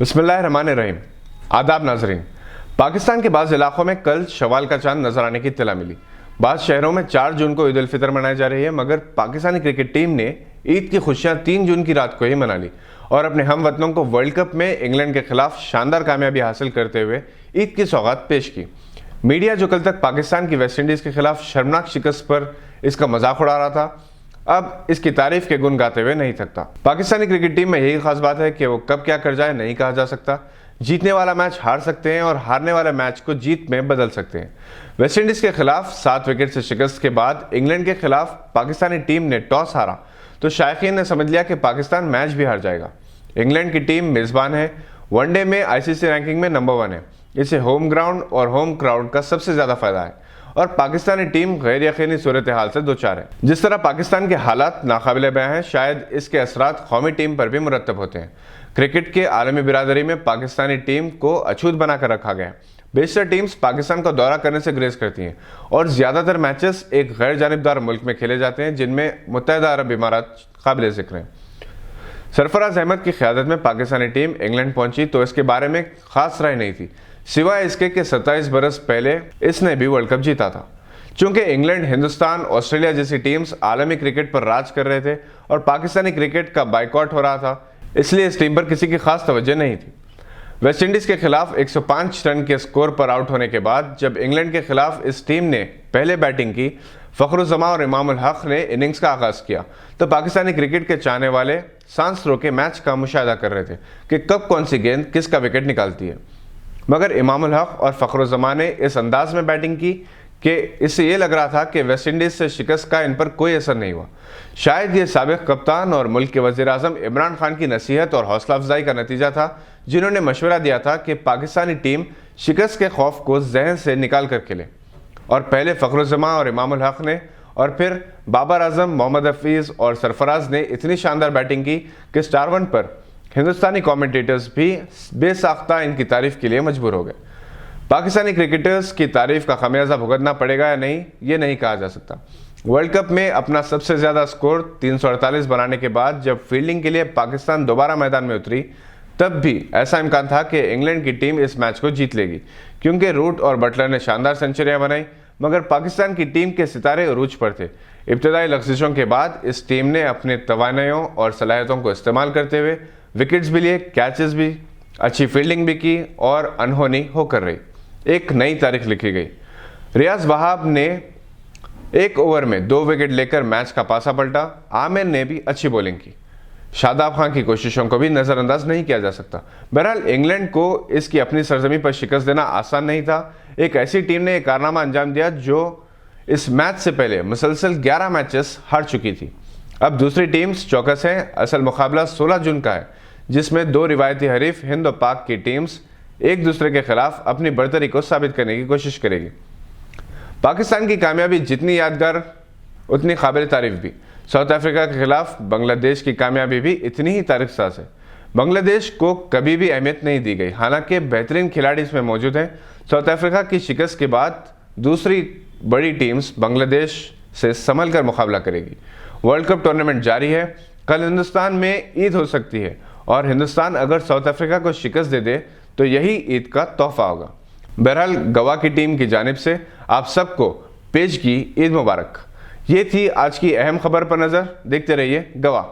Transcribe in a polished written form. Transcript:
बिस्मिल्लाहिर्रहमानिर्रहीम। आदाब नाजरीन। पाकिस्तान के बाज़ इलाकों में कल शवाल का चांद नजर आने की इत्तला मिली। बाज़ शहरों में 4 जून को ईद उल फितर मनाई जा रही है, मगर पाकिस्तानी क्रिकेट टीम ने ईद की खुशियां 3 जून की रात को ही मना ली और अपने हम वतनों को वर्ल्ड कप में इंग्लैंड के खिलाफ शानदार कामयाबी हासिल करते हुए ईद की सौगात पेश की। मीडिया जो कल तक पाकिस्तान की वेस्ट इंडीज़ के खिलाफ शर्मनाक शिकस्त पर इसका मजाक उड़ा रहा था, अब इसकी तारीफ के गुण गाते हुए नहीं थकता। पाकिस्तानी क्रिकेट टीम में यही खास बात है कि वो कब क्या कर जाए नहीं कहा जा सकता। जीतने वाला मैच हार सकते हैं और हारने वाले मैच को जीत में बदल सकते हैं। वेस्ट इंडीज के खिलाफ 7 विकेट से शिकस्त के बाद इंग्लैंड के खिलाफ पाकिस्तानी टीम ने टॉस हारा तो शायकीन ने समझ लिया कि पाकिस्तान मैच भी हार जाएगा। इंग्लैंड की टीम मेजबान है, वनडे में आईसीसी रैंकिंग में नंबर 1 है। इसे होम ग्राउंड और होम क्राउड का सबसे ज्यादा फायदा है और पाकिस्तानी टीम गैर यकीनी सूरत हाल से दो चार है। जिस तरह पाकिस्तान के हालात नाकाबिले बयां हैं, शायद इसके असरात कौमी टीम पर भी मुरतब होते हैं। क्रिकेट के आलमी बिरादरी में पाकिस्तानी टीम को अछूत बनाकर रखा गया है। बेशतर टीम्स पाकिस्तान का दौरा करने से गुरेज करती हैं और ज़्यादातर मैचेस एक गैर जानिबदार मुल्क में खेले जाते हैं, जिनमें मुत्तहिदा अरब इमारात काबिल ज़िक्र हैं। सरफराज अहमद की क़यादत में पाकिस्तानी टीम इंग्लैंड पहुंची तो इसके बारे में खास राय नहीं थी, सिवाय इसके कि 27 बरस पहले इसने भी वर्ल्ड कप जीता था। चूंकि इंग्लैंड, हिंदुस्तान, ऑस्ट्रेलिया जैसी टीम्स आलमी क्रिकेट पर राज कर रहे थे और पाकिस्तानी क्रिकेट का बाइकआउट हो रहा था, इसलिए इस टीम पर किसी की खास तवज्जो नहीं थी। वेस्ट इंडीज के खिलाफ 105 रन के स्कोर पर आउट होने के बाद जब इंग्लैंड के खिलाफ इस टीम ने पहले बैटिंग की, फखरुज़्ज़मा और इमामुल हक ने इनिंग्स का आगाज किया तो पाकिस्तानी क्रिकेट के चाहने वाले सांस रोके मैच का मुशाहिदा कर रहे थे कि कब कौन सी गेंद किसका विकेट निकालती है। मगर इमामुल हक और फखरुज़्ज़मा ने इस अंदाज में बैटिंग की कि इससे ये लग रहा था कि वेस्ट इंडीज से शिकस्त का इन पर कोई असर नहीं हुआ। शायद ये साबिक कप्तान और मुल्क के वज़ीर-ए-आज़म इमरान खान की नसीहत और हौसला अफजाई का नतीजा था, जिन्होंने मशवरा दिया था कि पाकिस्तानी टीम शिकस्त के खौफ को जहन से निकाल कर खेले। और पहले फखरुज़्ज़मा और इमामुल हक ने और फिर बाबर आजम, मोहम्मद हफीज़ और सरफराज ने इतनी शानदार बैटिंग की कि स्टार वन पर हिंदुस्तानी कमेंटेटर्स भी बेसाख्ता इनकी तारीफ के लिए मजबूर हो गए। पाकिस्तानी क्रिकेटर्स की तारीफ का खमियाजा भुगतना पड़ेगा या नहीं, ये नहीं कहा जा सकता। वर्ल्ड कप में अपना सबसे ज़्यादा स्कोर 348 बनाने के बाद जब फील्डिंग के लिए पाकिस्तान दोबारा मैदान में उतरी, तब भी ऐसा इम्कान था कि इंग्लैंड की टीम इस मैच को जीत लेगी, क्योंकि रूट और बटलर ने शानदार सेंचुरियां बनाई। मगर पाकिस्तान की टीम के सितारे उरूज पर थे। इब्तदाई लफ्ज़िशों के बाद इस टीम ने अपने तवानाइयों और सलाहियतों को इस्तेमाल करते हुए विकेट्स भी लिए, कैचेस भी, अच्छी फील्डिंग भी की और अनहोनी होकर रही। एक नई तारीख लिखी गई। रियाज वहाब ने 1 ओवर में 2 विकेट लेकर मैच का पासा पलटा। आमिर ने भी अच्छी बॉलिंग की। शादाब खान की कोशिशों को भी नज़रअंदाज नहीं किया जा सकता। बहरहाल इंग्लैंड को इसकी अपनी सरजमी पर शिकस्त देना आसान नहीं था। एक ऐसी टीम ने एक कारनामा अंजाम दिया जो इस मैच से पहले मुसलसल 11 मैचेस हार चुकी थी। अब दूसरी टीम्स चौकस हैं। असल मुकाबला 16 जून का है, जिसमें 2 रिवायती हरीफ हिंद और पाक की टीम्स एक दूसरे के खिलाफ अपनी बर्तरी को साबित करने की कोशिश करेगी। पाकिस्तान की कामयाबी जितनी यादगार उतनी काबिल तारीफ भी। साउथ अफ्रीका के खिलाफ बांग्लादेश की कामयाबी भी इतनी ही तारीफ साज है। बांग्लादेश को कभी भी अहमियत नहीं दी गई, हालांकि बेहतरीन खिलाड़ी इसमें मौजूद हैं। साउथ अफ्रीका की शिकस्त के बाद दूसरी बड़ी टीम्स बांग्लादेश से संभल कर मुकाबला करेगी। वर्ल्ड कप टूर्नामेंट जारी है। कल हिंदुस्तान में ईद हो सकती है और हिंदुस्तान अगर साउथ अफ्रीका को शिकस्त दे दे तो यही ईद का तोहफा होगा। बहरहाल गवा की टीम की जानिब से आप सबको पेश की ईद मुबारक। ये थी आज की अहम खबर पर नज़र। देखते रहिए गवा।